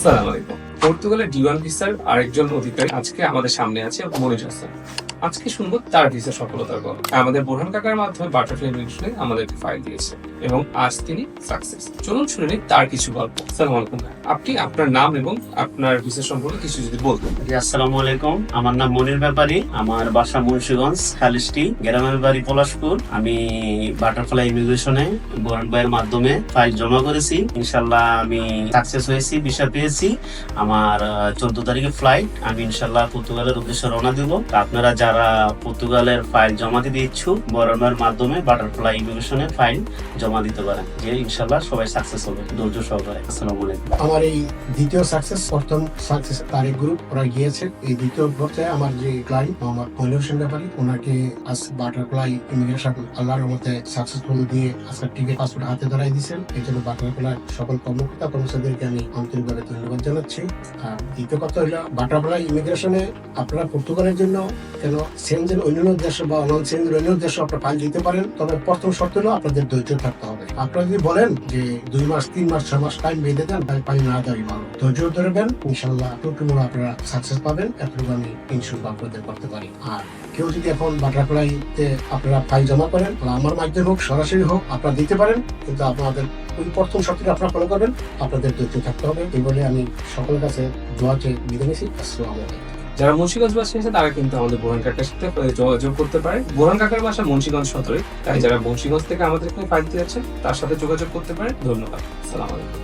আসসালামু আলাইকুম। পর্তুগালের D1 ভিসার আরেকজন অধিকারী আজকে আমাদের সামনে আছে মনির হাসান। আজকে শুনবো তার ভিসা সফলতার গল্প। আমাদের বোরহান কাকার মাধ্যমে বাটারফ্লাই ইমিগ্রেশনে আমাদেরকে ফাইল দিয়েছে এবং আজ তিনি সাকসেস। চলুন শুনে নিই তার কিছু গল্প। আসসালামু আলাইকুম। আপনি আপনার নাম এবং আপনার ভিসা সম্পর্কে কিছু যদি বলতেন। আসসালামু আলাইকুম, আমার নাম মনির ব্যাপারী, আমার বাসা মুন্সিগঞ্জ খালিশটি, গ্রামের বাড়ি পলাশপুর। আমি বাটারফ্লাই ইমিগ্রেশনে বোরহান ভাইয়ের মাধ্যমে ফাইল জমা করেছি। ইনশাল্লাহ আমি সাকসেস হয়েছি, ভিসা পেয়েছি। আমার 14 তারিখে ফ্লাইট। আমি ইনশাল্লাহ পর্তুগালের উদ্দেশ্যে রওনা দিব। আপনারা যারা পর্তুগালের ফাইল জমা দিতে ইচ্ছুক, বোরহান ভাইয়ের মাধ্যমে বাটারফ্লাই ইমিগ্রেশনে ফাইল জমা দিতে পারেন। যে ইনশাল্লাহ সবাই সাকসেস হবে ধৈর্য সহকারে। আসসালামু আলাইকুম। আমার এই দ্বিতীয় সাকসেস, প্রথম সাকসেস তারেক গ্রুপ ওরা গিয়েছে। এই দ্বিতীয় পর্যায়ে আমার যে ক্লায়েন্ট মোহাম্মদ মনির হোসেন ব্যাপারী, ওনাকে আজ বাটারফ্লাই ইমিগ্রেশন আল্লাহর রহমতে সাকসেসফুল দিয়ে আজকের টিকিট পাসপোর্ট হাতে ধরাই দিয়েছেন। এই জন্য বাটারফ্লাই সকল কর্মকর্তা কর্মচারীদেরকে আমি আন্তরিকভাবে ধন্যবাদ জানাচ্ছি। আর দ্বিতীয় কথা হলো বাটারফ্লাই ইমিগ্রেশনে আপনারা পর্তুগালের জন্য কেন সেনজেন অন্যান্য দেশ বা নন সেনজেন অন্য দেশে আপনারা ফাইল দিতে পারেন, তবে প্রথম শর্ত হলো আপনাদের ধৈর্য থাকতে হবে। আপনারা যদি বলেন যে 2 মাস 3 মাস 6 মাস টাইম বেঁধে দেন, তাহলে ফাইল না দেওয়াই ভালো। ধৈর্য ধরবেন, ইনশাল্লাহ টুকটুক আপনারা সাকসেস পাবেন। এতটুকু আমি ইনশাল্লাহ আপনাদের করতে পারি। আর কেউ যদি এখন বাটারফ্লাইতে আপনারা ফাইল জমা করেন, তাহলে আমার মাধ্যমে হোক সরাসরি হোক আপনারা দিতে পারেন, কিন্তু আপনাদের ওই প্রথম শর্তটা আপনারা ফলো করবেন। আপনাদের ধৈর্য থাকতে হবে। এই বলে আমি সকলের কাছে দোয়া চেয়ে বিদায় নিচ্ছি। আসসালামু আলাইকুম। যারা মুন্সিগঞ্জবাসী আছে তারা কিন্তু আমাদের বোরহান কাকার সাথে যোগাযোগ করতে পারে। বোরহান কাকার বাসা মুন্সিগঞ্জ সদরে, তাই যারা মুন্সিগঞ্জ থেকে আমাদেরকে ফাইল দিয়েছে তার সাথে যোগাযোগ করতে পারে। ধন্যবাদ। আসসালামু আলাইকুম।